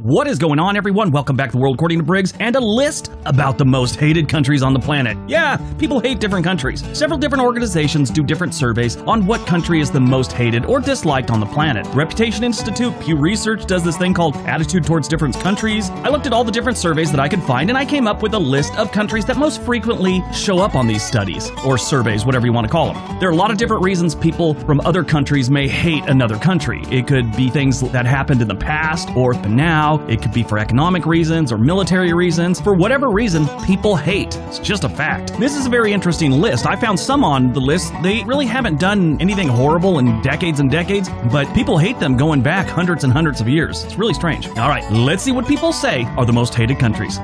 What is going on, everyone? Welcome back to The World According to Briggs and a list about the most hated countries on the planet. Yeah, people hate different countries. Several different organizations do different surveys on what country is the most hated or disliked on the planet. Reputation Institute, Pew Research does this thing called Attitude Towards Different Countries. I looked at all the different surveys that I could find and I came up with a list of countries that most frequently show up on these studies, or surveys, whatever you want to call them. There are a lot of different reasons people from other countries may hate another country. It could be things that happened in the past or now. It could be for economic reasons or military reasons. For whatever reason, people hate. It's just a fact. This is a very interesting list. I found some on the list. They really haven't done anything horrible in decades and decades, but people hate them going back hundreds and hundreds of years. It's really strange. All right, let's see what people say are the most hated countries.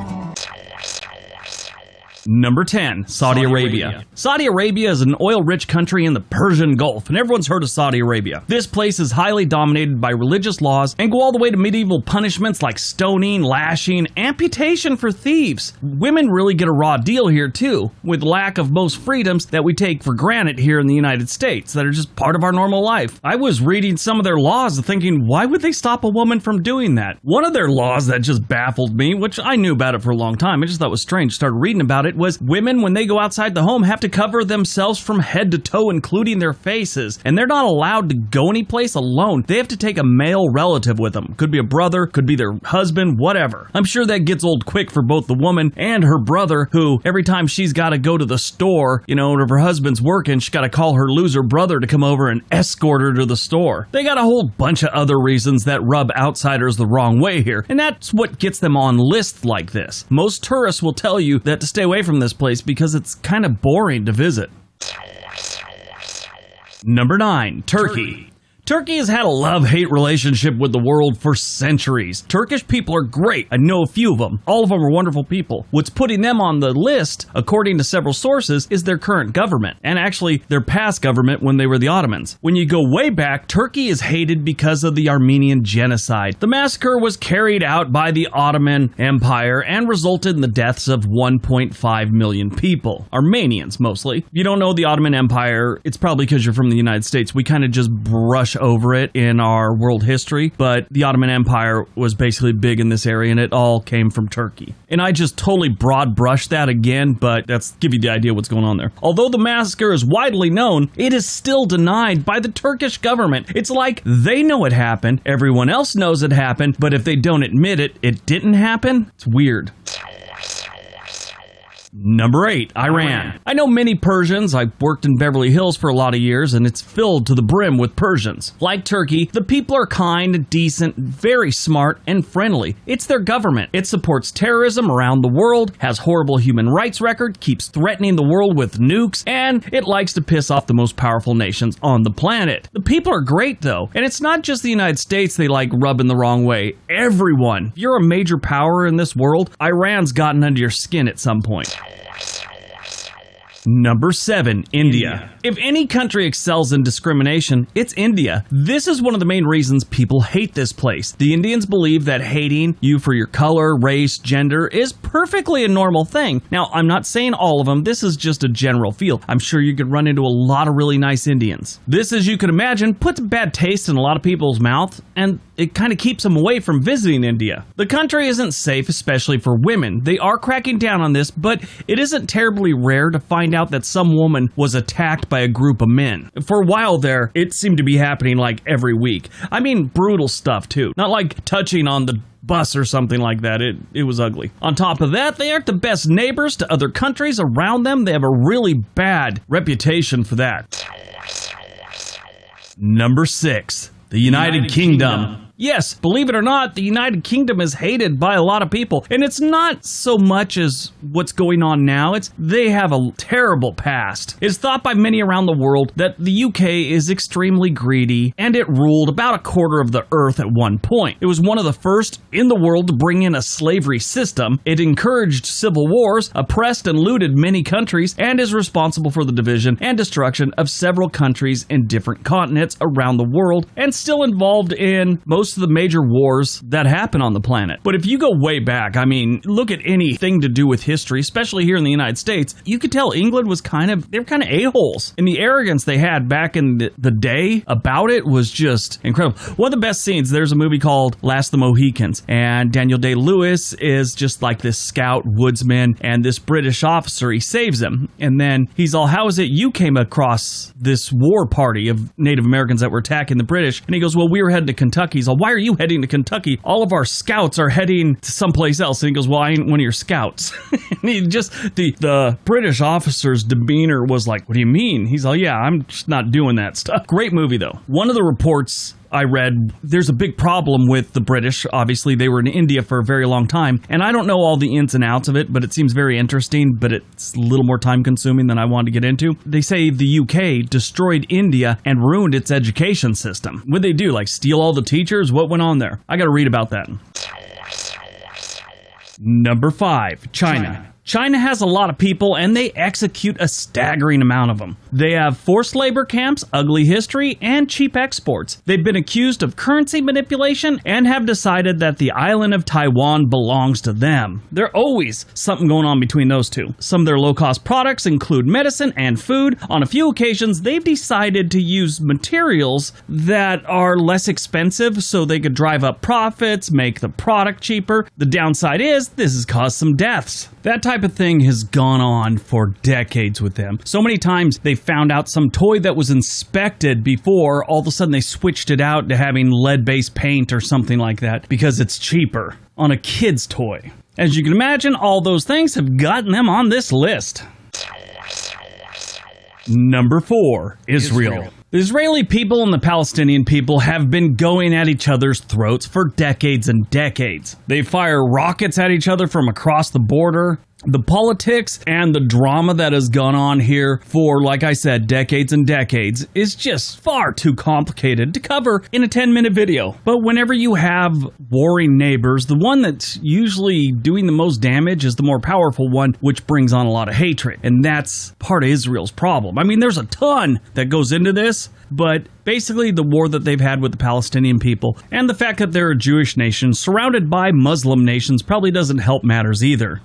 Number 10, Saudi Arabia. Saudi Arabia is an oil-rich country in the Persian Gulf, and everyone's heard of Saudi Arabia. This place is highly dominated by religious laws and go all the way to medieval punishments like stoning, lashing, amputation for thieves. Women really get a raw deal here too, with lack of most freedoms that we take for granted here in the United States that are just part of our normal life. I was reading some of their laws and thinking, why would they stop a woman from doing that? One of their laws that just baffled me, which I knew about it for a long time, I just thought it was strange, started reading about it, was women, when they go outside the home, have to cover themselves from head to toe, including their faces. And they're not allowed to go anyplace alone. They have to take a male relative with them. Could be a brother, could be their husband, whatever. I'm sure that gets old quick for both the woman and her brother, who every time she's got to go to the store, if her husband's working, she's got to call her loser brother to come over and escort her to the store. They got a whole bunch of other reasons that rub outsiders the wrong way here. And that's what gets them on lists like this. Most tourists will tell you that to stay away from this place because it's kind of boring to visit. Number 9, Turkey. Turkey has had a love-hate relationship with the world for centuries. Turkish people are great. I know a few of them. All of them are wonderful people. What's putting them on the list, according to several sources, is their current government, and actually their past government when they were the Ottomans. When you go way back, Turkey is hated because of the Armenian genocide. The massacre was carried out by the Ottoman Empire and resulted in the deaths of 1.5 million people. Armenians, mostly. If you don't know the Ottoman Empire, it's probably because you're from the United States. We kind of just brush over it in our world history, but the Ottoman Empire was basically big in this area and it all came from Turkey. And I just totally broad brushed that again, but that's give you the idea what's going on there. Although the massacre is widely known, it is still denied by the Turkish government. It's like they know it happened, everyone else knows it happened, but if they don't admit it, it didn't happen. It's weird. Number 8, Iran. I know many Persians. I've worked in Beverly Hills for a lot of years, and it's filled to the brim with Persians. Like Turkey, the people are kind, decent, very smart, and friendly. It's their government. It supports terrorism around the world, has horrible human rights record, keeps threatening the world with nukes, and it likes to piss off the most powerful nations on the planet. The people are great, though, and it's not just the United States they like rubbing the wrong way. Everyone. If you're a major power in this world, Iran's gotten under your skin at some point. Number 7, India. If any country excels in discrimination, it's India. This is one of the main reasons people hate this place. The Indians believe that hating you for your color, race, gender is perfectly a normal thing. Now, I'm not saying all of them. This is just a general feel. I'm sure you could run into a lot of really nice Indians. This, as you can imagine, puts a bad taste in a lot of people's mouth, and it kind of keeps them away from visiting India. The country isn't safe, especially for women. They are cracking down on this, but it isn't terribly rare to find out that some woman was attacked by a group of men. For a while there, it seemed to be happening like every week. I mean, brutal stuff too. Not like touching on the bus or something like that. It was ugly. On top of that, they aren't the best neighbors to other countries around them. They have a really bad reputation for that. Number 6, the United Kingdom. Yes, believe it or not, the United Kingdom is hated by a lot of people. And it's not so much as what's going on now. They have a terrible past. It's thought by many around the world that the UK is extremely greedy, and it ruled about a quarter of the earth at one point. It was one of the first in the world to bring in a slavery system. It encouraged civil wars, oppressed and looted many countries, and is responsible for the division and destruction of several countries in different continents around the world, and still involved in most most of the major wars that happen on the planet. But if you go way back, I mean, look at anything to do with history, especially here in the United States, you could tell England was they were kind of a-holes. And the arrogance they had back in the day about it was just incredible. One of the best scenes, there's a movie called Last of the Mohicans, and Daniel Day-Lewis is just like this scout woodsman, and this British officer, he saves him. And then he's all, how is it you came across this war party of Native Americans that were attacking the British? And he goes, well, we were heading to Kentucky. He's all, why are you heading to Kentucky? All of our scouts are heading to someplace else. And he goes, well, I ain't one of your scouts. And he just, the British officer's demeanor was like, what do you mean? He's all, yeah, I'm just not doing that stuff. Great movie, though. One of the reports I read, there's a big problem with the British. Obviously, they were in India for a very long time, and I don't know all the ins and outs of it, but it seems very interesting, but it's a little more time-consuming than I wanted to get into. They say the UK destroyed India and ruined its education system. What'd they do, like steal all the teachers? What went on there? I gotta read about that. Number 5, China. China has a lot of people, and they execute a staggering amount of them. They have forced labor camps, ugly history, and cheap exports. They've been accused of currency manipulation and have decided that the island of Taiwan belongs to them. There's always something going on between those two. Some of their low-cost products include medicine and food. On a few occasions, they've decided to use materials that are less expensive so they could drive up profits, make the product cheaper. The downside is this has caused some deaths. That type of thing has gone on for decades with them. So many times they found out some toy that was inspected before, all of a sudden they switched it out to having lead-based paint or something like that because it's cheaper on a kid's toy. As you can imagine, all those things have gotten them on this list. Number 4, Israel. The Israeli people and the Palestinian people have been going at each other's throats for decades and decades. They fire rockets at each other from across the border. The politics and the drama that has gone on here for, like I said, decades and decades is just far too complicated to cover in a 10-minute video. But whenever you have warring neighbors, the one that's usually doing the most damage is the more powerful one, which brings on a lot of hatred. And that's part of Israel's problem. I mean, there's a ton that goes into this, but basically the war that they've had with the Palestinian people and the fact that they're a Jewish nation surrounded by Muslim nations probably doesn't help matters either.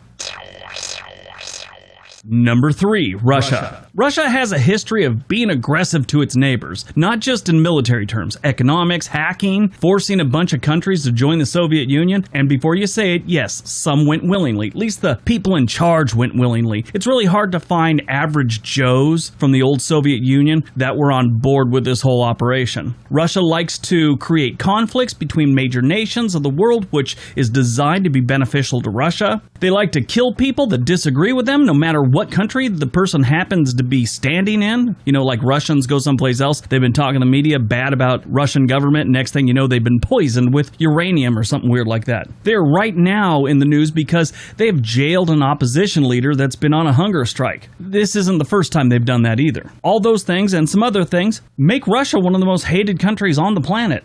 Number 3, Russia. Russia has a history of being aggressive to its neighbors, not just in military terms, economics, hacking, forcing a bunch of countries to join the Soviet Union, and before you say it, yes, some went willingly. At least the people in charge went willingly. It's really hard to find average Joes from the old Soviet Union that were on board with this whole operation. Russia likes to create conflicts between major nations of the world, which is designed to be beneficial to Russia. They like to kill people that disagree with them, no matter what country the person happens to be standing in. You know, like Russians go someplace else, they've been talking to the media bad about Russian government, next thing you know, they've been poisoned with uranium or something weird like that. They're right now in the news because they have jailed an opposition leader that's been on a hunger strike. This isn't the first time they've done that either. All those things and some other things make Russia one of the most hated countries on the planet.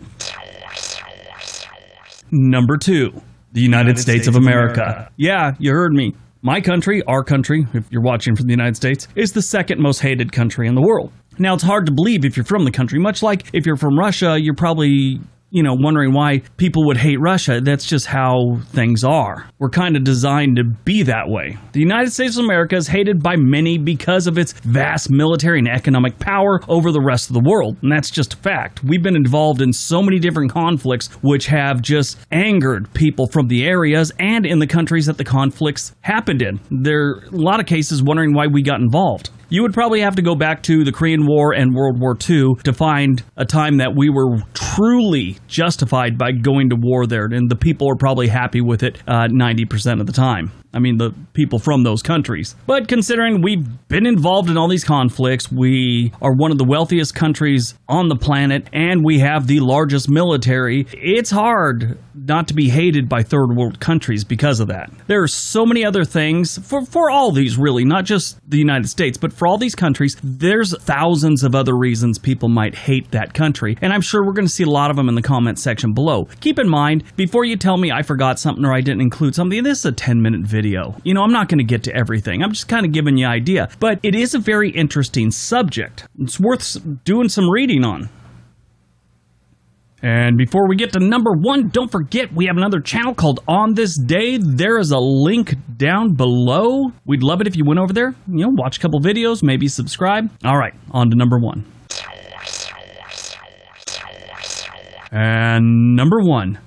Number 2, the United States of America. Yeah, you heard me. My country, our country, if you're watching from the United States, is the second most hated country in the world. Now, it's hard to believe if you're from the country, much like if you're from Russia, you're probably, wondering why people would hate Russia. That's just how things are. We're kind of designed to be that way. The United States of America is hated by many because of its vast military and economic power over the rest of the world. And that's just a fact. We've been involved in so many different conflicts which have just angered people from the areas and in the countries that the conflicts happened in. There are a lot of cases wondering why we got involved. You would probably have to go back to the Korean War and World War II to find a time that we were truly justified by going to war there, and the people are probably happy with it 90% of the time. I mean, the people from those countries. But considering we've been involved in all these conflicts, we are one of the wealthiest countries on the planet, and we have the largest military, it's hard not to be hated by third world countries because of that. There are so many other things, for all these really, not just the United States, but for all these countries, there's thousands of other reasons people might hate that country, and I'm sure we're going to see a lot of them in the comment section below. Keep in mind, before you tell me I forgot something or I didn't include something, this is a 10-minute video. I'm not going to get to everything. I'm just kind of giving you an idea. But it is a very interesting subject. It's worth doing some reading on. And before we get to number 1, don't forget we have another channel called On This Day. There is a link down below. We'd love it if you went over there, watch a couple videos, maybe subscribe. All right, on to number 1. And number 1.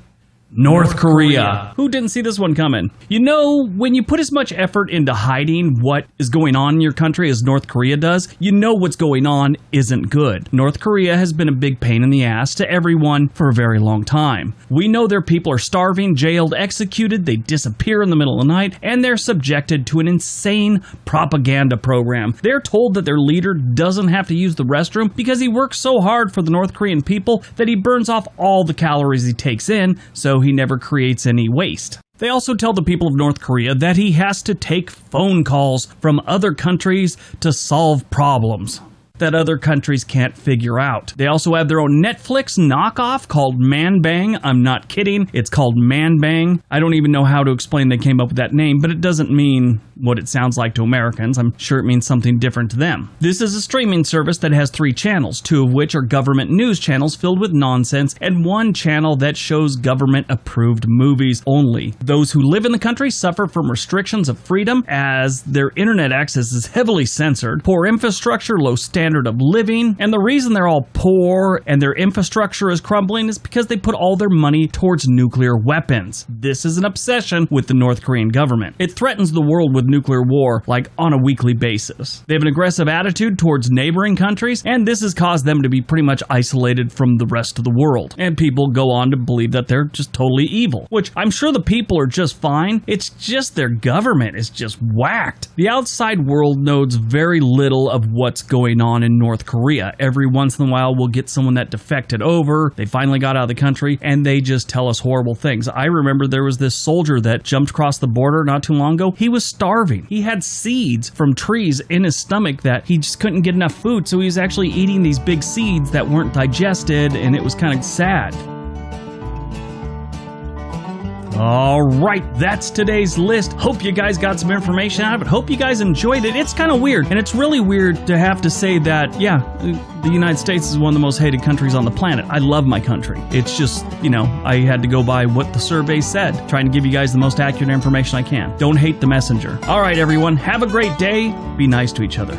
North Korea. Who didn't see this one coming? When you put as much effort into hiding what is going on in your country as North Korea does, what's going on isn't good. North Korea has been a big pain in the ass to everyone for a very long time. We know their people are starving, jailed, executed, they disappear in the middle of the night, and they're subjected to an insane propaganda program. They're told that their leader doesn't have to use the restroom because he works so hard for the North Korean people that he burns off all the calories he takes in, so he never creates any waste. They also tell the people of North Korea that he has to take phone calls from other countries to solve problems that other countries can't figure out. They also have their own Netflix knockoff called Man Bang. I'm not kidding. It's called Man Bang. I don't even know how to explain they came up with that name, but it doesn't mean what it sounds like to Americans. I'm sure it means something different to them. This is a streaming service that has 3 channels, 2 of which are government news channels filled with nonsense, and 1 channel that shows government-approved movies only. Those who live in the country suffer from restrictions of freedom as their internet access is heavily censored, poor infrastructure, low standard of living, and the reason they're all poor and their infrastructure is crumbling is because they put all their money towards nuclear weapons. This is an obsession with the North Korean government. It threatens the world with nuclear war on a weekly basis. They have an aggressive attitude towards neighboring countries, and this has caused them to be pretty much isolated from the rest of the world. And people go on to believe that they're just totally evil, which I'm sure the people are just fine. It's just their government is just whacked. The outside world knows very little of what's going on in North Korea. Every once in a while we'll get someone that defected over, they finally got out of the country, and they just tell us horrible things. I remember there was this soldier that jumped across the border not too long ago. He was starving. He had seeds from trees in his stomach that he just couldn't get enough food, so he was actually eating these big seeds that weren't digested, and it was kind of sad. Alright, that's today's list. Hope you guys got some information out of it. Hope you guys enjoyed it. It's kind of weird, and it's really weird to have to say that, the United States is one of the most hated countries on the planet. I love my country. It's just, I had to go by what the survey said, trying to give you guys the most accurate information I can. Don't hate the messenger. Alright, everyone, have a great day. Be nice to each other.